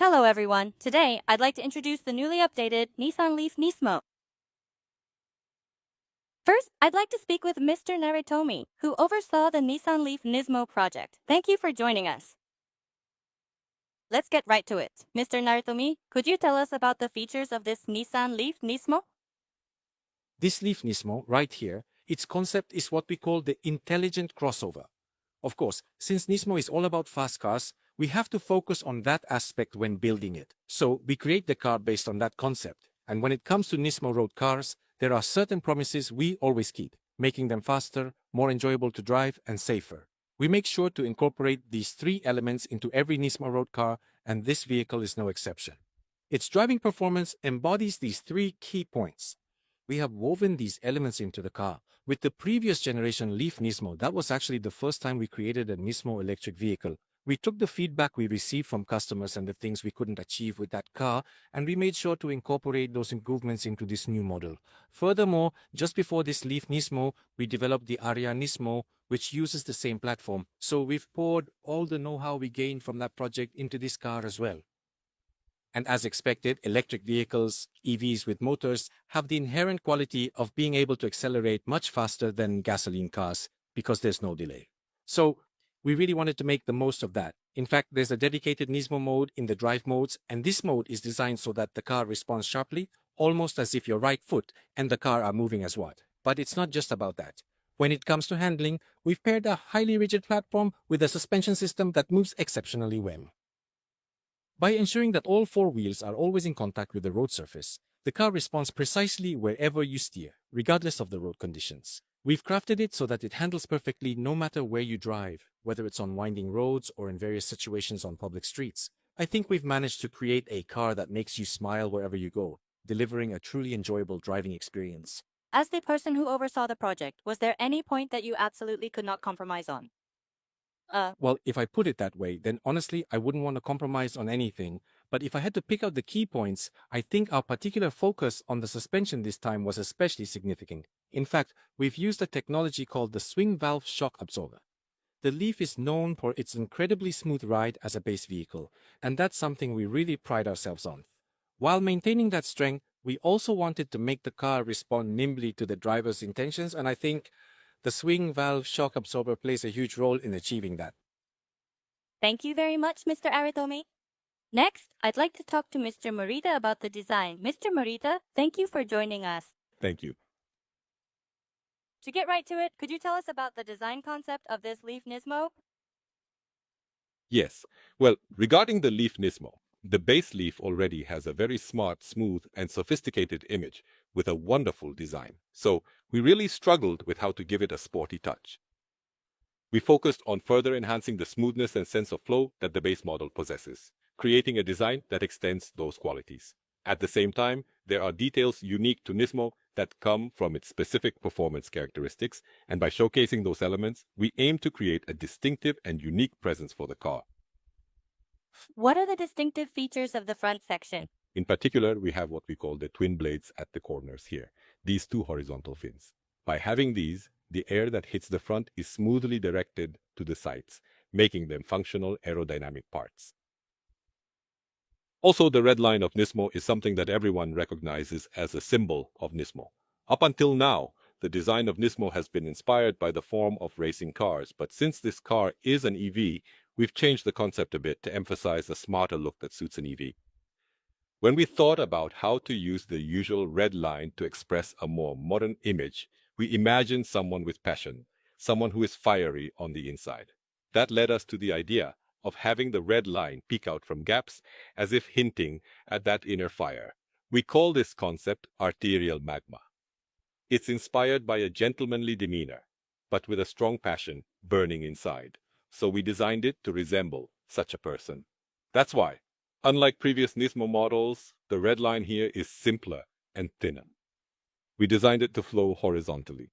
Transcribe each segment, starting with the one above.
Hello everyone, today I'd like to introduce the newly updated Nissan LEAF NISMO. First, I'd like to speak with Mr. Naritomi, who oversaw the Nissan LEAF NISMO project. Thank you for joining us. Let's get right to it. Mr. Naritomi, could you tell us about the features of this Nissan LEAF NISMO? This LEAF NISMO right here, its concept is what we call the intelligent crossover. Of course, since NISMO is all about fast cars, we have to focus on that aspect when building it. So we create the car based on that concept. And when it comes to NISMO road cars, there are certain promises we always keep, making them faster, more enjoyable to drive, and safer. We make sure to incorporate these three elements into every NISMO road car, and this vehicle is no exception. Its driving performance embodies these three key points. We have woven these elements into the car. With the previous generation LEAF NISMO, that was actually the first time we created a NISMO electric vehicle. We took the feedback we received from customers and the things we couldn't achieve with that car, and we made sure to incorporate those improvements into this new model. Furthermore, just before this LEAF NISMO, we developed the RECARO NISMO, which uses the same platform. So we've poured all the know-how we gained from that project into this car as well. And as expected, electric vehicles, EVs with motors, have the inherent quality of being able to accelerate much faster than gasoline cars because there's no delay. So we really wanted to make the most of that. In fact, there's a dedicated NISMO mode in the drive modes, and this mode is designed so that the car responds sharply, almost as if your right foot and the car are moving as one. But it's not just about that. When it comes to handling, we've paired a highly rigid platform with a suspension system that moves exceptionally well. By ensuring that all four wheels are always in contact with the road surface, the car responds precisely wherever you steer, regardless of the road conditions. We've crafted it so that it handles perfectly no matter where you drive, whether it's on winding roads or in various situations on public streets. I think we've managed to create a car that makes you smile wherever you go, delivering a truly enjoyable driving experience. As the person who oversaw the project, was there any point that you absolutely could not compromise on? Well, if I put it that way, then honestly, I wouldn't want to compromise on anything. But if I had to pick out the key points, I think our particular focus on the suspension this time was especially significant. In fact, we've used a technology called the swing valve shock absorber. The LEAF is known for its incredibly smooth ride as a base vehicle, and that's something we really pride ourselves on. While maintaining that strength, we also wanted to make the car respond nimbly to the driver's intentions, and I think the swing valve shock absorber plays a huge role in achieving that. Thank you very much, Mr. Aritomi. Next, I'd like to talk to Mr. Morita about the design. Mr. Morita, thank you for joining us. Thank you. To get right to it, could you tell us about the design concept of this LEAF NISMO? Yes. Well, regarding the LEAF NISMO, the base LEAF already has a very smart, smooth, and sophisticated image with a wonderful design. So we really struggled with how to give it a sporty touch. We focused on further enhancing the smoothness and sense of flow that the base model possesses, creating a design that extends those qualities. At the same time, there are details unique to NISMO that come from its specific performance characteristics, and by showcasing those elements, we aim to create a distinctive and unique presence for the car. What are the distinctive features of the front section? In particular, we have what we call the twin blades at the corners here, these two horizontal fins. By having these, the air that hits the front is smoothly directed to the sides, making them functional aerodynamic parts. Also, the red line of NISMO is something that everyone recognizes as a symbol of NISMO. Up until now, the design of NISMO has been inspired by the form of racing cars, but since this car is an EV, we've changed the concept a bit to emphasize a smarter look that suits an EV. When we thought about how to use the usual red line to express a more modern image, we imagined someone with passion, someone who is fiery on the inside. That led us to the idea of having the red line peek out from gaps as if hinting at that inner fire. We call this concept arterial magma. It's inspired by a gentlemanly demeanor, but with a strong passion burning inside. So we designed it to resemble such a person. That's why, unlike previous NISMO models, the red line here is simpler and thinner. We designed it to flow horizontally.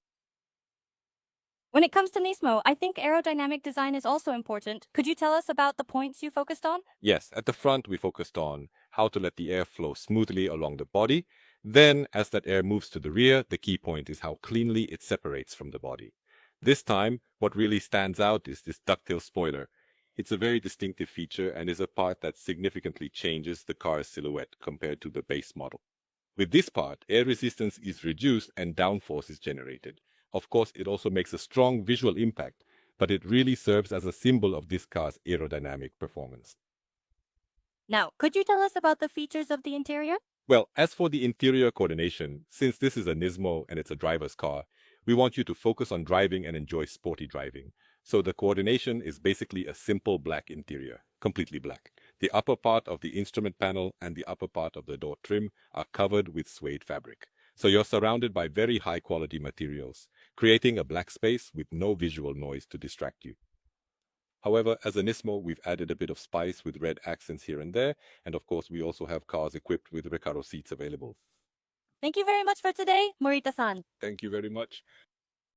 When it comes to NISMO, I think aerodynamic design is also important. Could you tell us about the points you focused on? Yes, at the front we focused on how to let the air flow smoothly along the body. Then, as that air moves to the rear, the key point is how cleanly it separates from the body. This time, what really stands out is this ducktail spoiler. It's a very distinctive feature and is a part that significantly changes the car's silhouette compared to the base model. With this part, air resistance is reduced and downforce is generated. Of course, it also makes a strong visual impact, but it really serves as a symbol of this car's aerodynamic performance. Now, could you tell us about the features of the interior? Well, as for the interior coordination, since this is a Nismo and it's a driver's car, we want you to focus on driving and enjoy sporty driving. So the coordination is basically a simple black interior, completely black. The upper part of the instrument panel and the upper part of the door trim are covered with suede fabric. So you're surrounded by very high quality materials, creating a black space with no visual noise to distract you. However, as a Nismo, we've added a bit of spice with red accents here and there, and of course we also have cars equipped with RECARO seats available. Thank you very much for today, Morita-san. Thank you very much.